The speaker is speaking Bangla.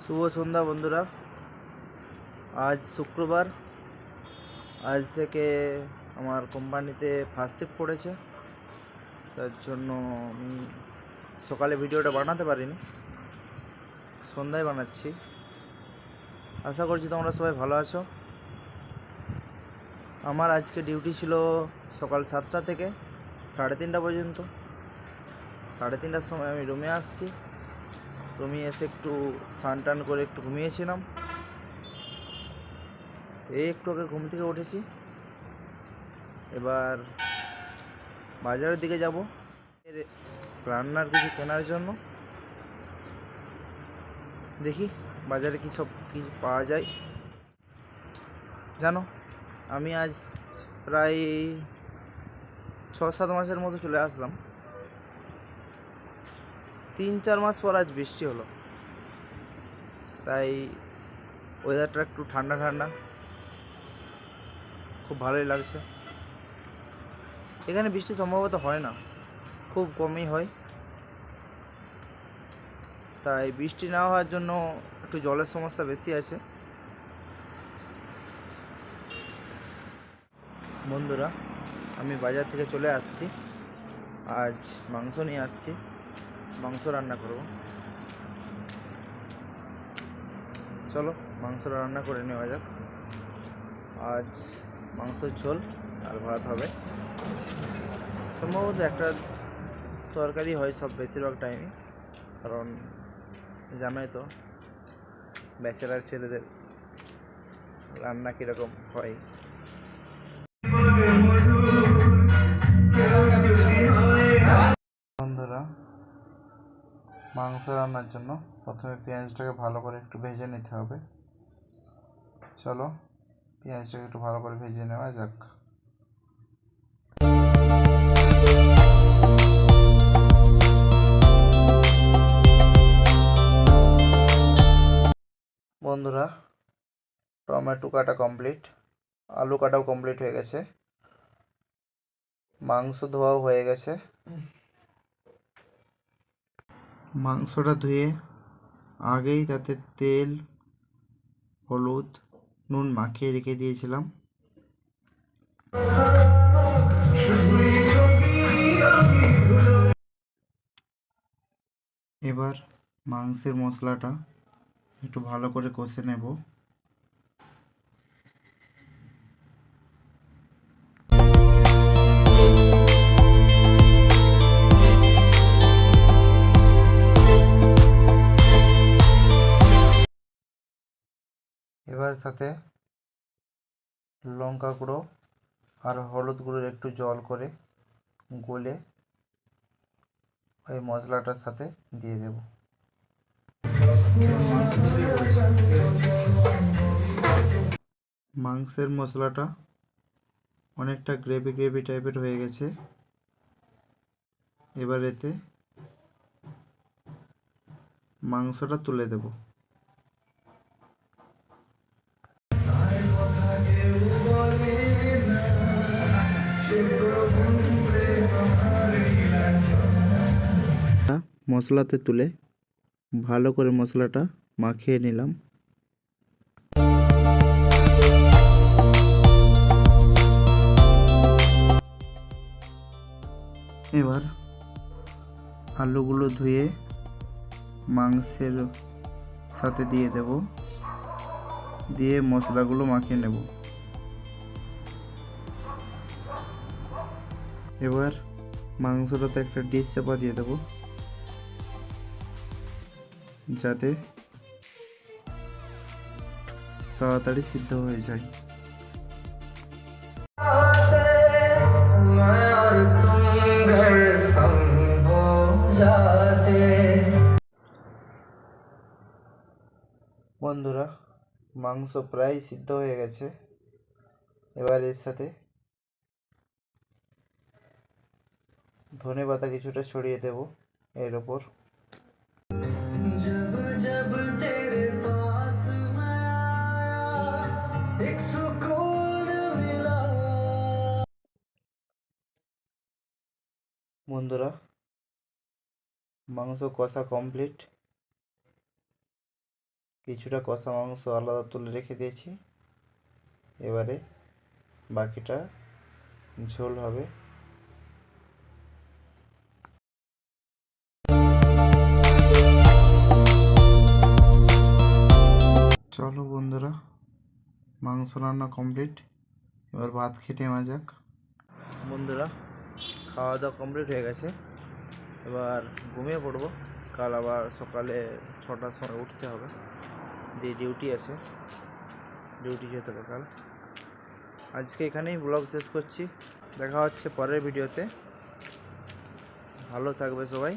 শুভ সন্ধ্যা বন্ধুরা। আজ শুক্রবার। আজ থেকে আমার কোম্পানিতে ফার্স্ট শিফট পড়েছে, তার জন্য আমি সকালে ভিডিওটা বানাতে পারিনি, সন্ধ্যায় বানাচ্ছি। আশা করছি তোমরা সবাই ভালো আছো। আমার আজকে ডিউটি ছিল সকাল 7টা থেকে 3:30 পর্যন্ত। 3:30টার সময় আমি রুমে আসছি। রুমে এসে একটু স্নান টান করে একটু ঘুমিয়েছিলাম। একটু আগে ঘুম থেকে উঠেছি। এবার বাজারের দিকে যাব রান্নার কিছু কেনার জন্য। দেখি বাজারে কী সব কী পাওয়া যায়। জানো, আমি আজ প্রায় 6-7 মাসের মতো চলে আসলাম। 3-4 মাস পর আজ বৃষ্টি হলো, তাই ওয়েদারটা একটু ঠান্ডা ঠান্ডা, খুব ভালোই লাগছে। এখানে বৃষ্টি সম্ভবত হয় না, খুব কমই হয়। তাই বৃষ্টি না হওয়ার জন্য একটু জলের সমস্যা বেশি আছে। বন্ধুরা, আমি বাজার থেকে চলে আসছি। আজ মাংস নিয়ে আসছি, মাংস রান্না করব। চলো মাংসটা রান্না করে নেওয়া যাক। আজ মাংসের ঝোল আর ভাত হবে। সম্ভবত একটা তরকারি হয় সব বেশিরভাগ টাইমে, কারণ জানোই তো ব্যাচেলার ছেলেদের রান্না কীরকম হয়। বন্ধুরা, মাংস রান্নার জন্য প্রথমে পেঁয়াজটাকে ভালো করে একটু ভেজে নিতে হবে। চলো পেঁয়াজটাকে একটু ভালো করে ভেজে নেওয়া যাক। বন্ধুরা, টমেটো কাটা কমপ্লিট, আলু কাটাও কমপ্লিট হয়ে গেছে, মাংস ধোয়াও হয়ে গেছে। মাংসটা ধুয়ে আগেই তাতে তেল, হলুদ, নুন মাখিয়ে রেখে দিয়েছিলাম। এবার মাংসের মশলাটা একটু ভালো করে কষে নেব। এবার সাথে লঙ্কা গুঁড়ো আর হলুদ গুঁড়োর একটু জল করে গলে ওই মশলাটার সাথে দিয়ে দেব। মাংসের মশলাটা অনেকটা গ্রেভি গ্রেভি টাইপের হয়ে গেছে। এবার এতে মাংসটা তুলে দেব। মশলাতে তুলে ভালো করে মশলাটা মাখিয়ে নিলাম। এবার আলুগুলো ধুয়ে মাংসের সাথে দিয়ে দেব, দিয়ে মশলাগুলো মাখিয়ে নেব। এবার মাংসটাতে একটা ডিশ চাপা দিয়ে দেব, যাতে তাড়াতাড়ি সিদ্ধ হয়ে যায়। বন্ধুরা, মাংস প্রায় সিদ্ধ হয়ে গেছে। এবার এর সাথে ধনেপাতা কিছুটা ছড়িয়ে দেব এর ওপর। বন্ধুরা, মাংস কষা কমপ্লিট, কিছুটা কষা মাংস আলাদা তুলে রেখে দিয়েছি। এবারে বাকিটা ঝোল হবে। চলো বন্ধুরা, মাংস রান্না কমপ্লিট, এবার ভাত খেতে নেওয়া যাক। বন্ধুরা, খাওয়া দাওয়া কমপ্লিট হয়ে গেছে, এবার ঘুমিয়ে পড়বো। কাল আবার সকালে 6টার সময় উঠতে হবে, দিয়ে ডিউটি আছে, ডিউটি যেতে হবে কাল। আজকে এখানেই ব্লগ শেষ করছি, দেখা হচ্ছে পরের ভিডিওতে। ভালো থাকবে সবাই।